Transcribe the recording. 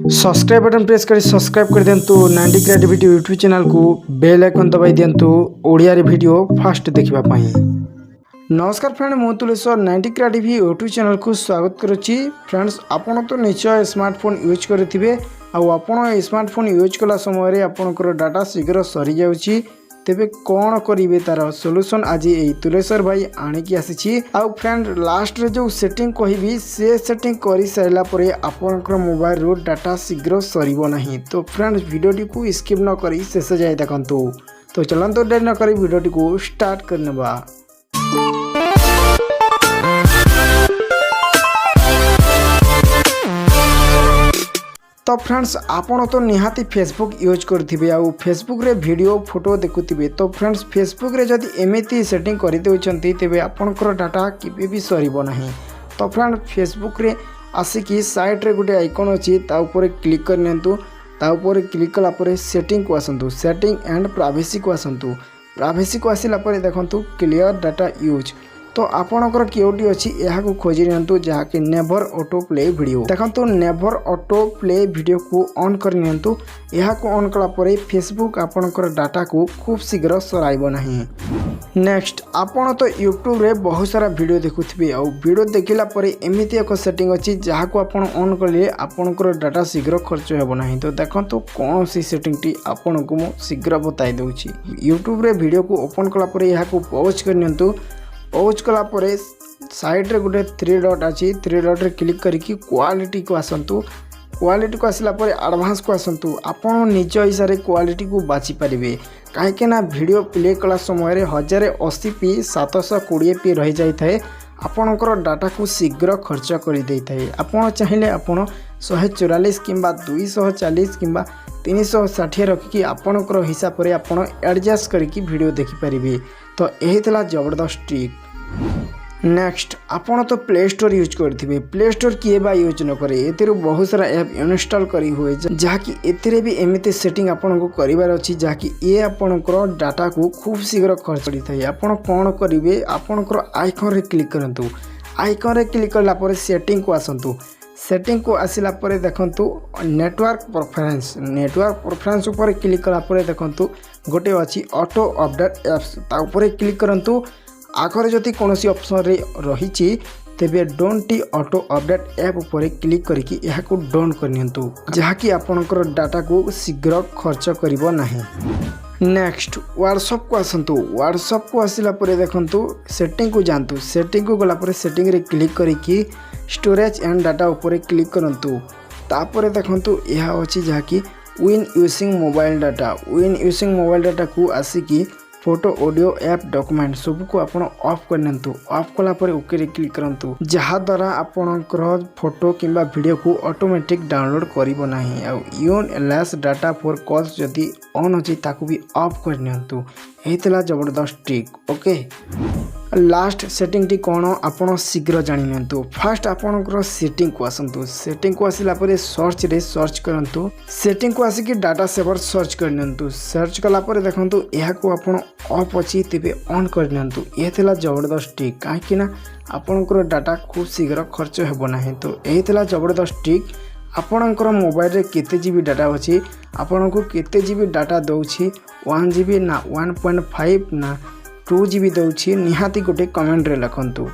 Subscribe button press कर subscribe कर दिंतु 90 creativity YouTube channel को बेल आइकन दबाई दिंतु ओडिया रे वीडियो फास्ट देखिबा पाई। नमस्कार फ्रेंड मु तुलेश्वर 90 क्रिएटिविटी यूट्यूब चैनल को स्वागत करुच्ची। फ्रेंड्स आपण तो निश्चय स्मार्टफोन यूज करिथिबे आ आपण स्मार्टफोन यूज कला समय रे आपनकर डाटा शीघ्र सरी जाउची। तेबे कौन करिवे तार सॉल्यूशन आज यही तुलेश्वर भाई आनिकी आसी। आउ फ्रेंड लास्ट रे जो सेटिंग कहबी से सेटिंग करि साइला परे आपनकर मोबाइल रो डाटा शीघ्र सरीबो नहीं। तो फ्रेंड्स वीडियोटी को स्किप न करी शेष जाए देखंतु। तो चलंतु देर न करी वीडियोटी को स्टार्ट करनेबा। तो फ्रेंड्स आपण तो निहाती फेसबुक यूज करथिबे आ फेसबुक रे वीडियो फोटो देखुथिबे। तो फ्रेंड्स फेसबुक रे जदि एमिति सेटिंग करि देउछंती तेबे आपनकर डाटा केबे भी सरीबो नाही। तो फ्रेंड फेसबुक रे आसिकी साइड रे गुटे आइकन अछि ता ऊपर क्लिक कर नियंतु। ता ऊपर क्लिक कला परे सेटिंग को आसंतु, सेटिंग एंड प्राइवेसी को आसंतु। प्राइवेसी को आसिला परे देखंतु क्लियर डाटा यूज। तो आपणकर केउटी अछि एहा को खोजि नियंतु जहाकि नेवर ऑटो प्ले वीडियो देखंतु। नेवर ऑटो प्ले वीडियो को ऑन कर नियंतु। एहा को ऑन कला परे फेसबुक आपणकर डाटा को खूब शीघ्र सराइबो नाही। नेक्स्ट आपण तो यूट्यूब रे बहुत सारा वीडियो देखुथिबे आ वीडियो देखिला परे एमिति एक सेटिंग अछि जहा को आपण ऑन करले आपणकर डाटा शीघ्र खर्च हेबो नाही। तो देखंतु कोन सी सेटिंग टी आपण को मो शीघ्र बताई देउछि। यूट्यूब रे वीडियो को ओपन कला परे एहा को पॉज कर नियंतु। पॉज कला परे साइड रे गुटे 3 डॉट अछि, 3 डॉट रे क्लिक करिकि क्वालिटी को आसंतु। क्वालिटी को आसिला परे एडवांस को आसंतु। आपण निज हिसाब रे क्वालिटी को बाछि परिबे काहे ना वीडियो प्ले कला समय रे 1080p 720p रहि जाय थाए। आपणकर डाटा को शीघ्र खर्च करि देइ थाए। आपण चाहिले आपण 144 किंबा 240 किंबा 360 रखिकी आपणकर हिसाब रे आपण एडजस्ट करिकि वीडियो देखि परिबे। तो यही थला जबरदस्त ट्रिक। नेक्स्ट आपण तो प्ले स्टोर यूज करथिबे। प्ले स्टोर किए बा यूज न करे, एतिरो बहुत सारा ऐप इंस्टॉल करी हुए जहाँकि एतिरे भी एमिते सेटिंग आपण को करिवार अछि जहाँकि ये आपणकर डाटा को खूब शीघ्र खर्च करि थाए। आपण कोन करिवे आपणकर आइकन रे क्लिक करंतु। आइकन रे क्लिक करला परे सेटिंग को आसंतु। सेटिंग को आसिला परे देखंतु नेटवर्क प्रेफरेंस। नेटवर्क प्रेफरेंस ऊपर क्लिक कला परे देखंतु गोटे अछि ऑटो अपडेट एप्स ता ऊपर क्लिक करंतु। आखरे जति कोनोसी ऑप्शन रे रहिछि तेबे डोंट ऑटो अपडेट ऐप ऊपर क्लिक करिकि एहा को डाउन करनियंतु जहाँकि आपनकर डाटा को शीघ्र खर्च करिवो नाही। नेक्स्ट व्हाट्सएप को आसंतु। व्हाट्सएप को आसिला परे देखंतु सेटिंग को जानतु। सेटिंग को गला परे सेटिंग रे क्लिक करिकि स्टोरेज एंड डाटा ऊपर क्लिक करंतु। तापरे देखंतु एहा अछि जहाँकि win using mobile data. Win using mobile data को आसिकी फोटो ऑडियो ऐप डॉक्यूमेंट सब को आपण ऑफ करनंतु। ऑफ कला परे ओके रे क्लिक करंतु जहा द्वारा आपणकर फोटो किंबा वीडियो को ऑटोमेटिक डाउनलोड करिवो नाही। आ use less data for calls जदी ऑन अछि ताकू भी ऑफ करनियंतु। एहितला जबरदस्त ट्रिक। ओके लास्ट सेटिंग टी कोन आपण शीघ्र जानि नियंतु। फर्स्ट आपणकर सेटिंग को आसंतु। सेटिंग को आसिला परे सर्च रे सर्च करंतु। सेटिंग को आसिकी डाटा सेवर सर्च करनियंतु। सर्च कला परे देखंतु एहा को आपण ऑफ अछि तेबे ऑन करनियंतु। एथिला जबरदस्त ट्रिक काहे ना आपणकर डाटा खूब शीघ्र खर्च हेबो नाही। तो एथिला जबरदस्त ट्रिक। आपणकर मोबाइल रे केते जीबी डाटा अछि, आपणको केते जीबी डाटा दउछि, 1 जीबी ना 1.5 ना 2 जीबी दउछि, निहाती गोटे कमेंट रे लिखंतु।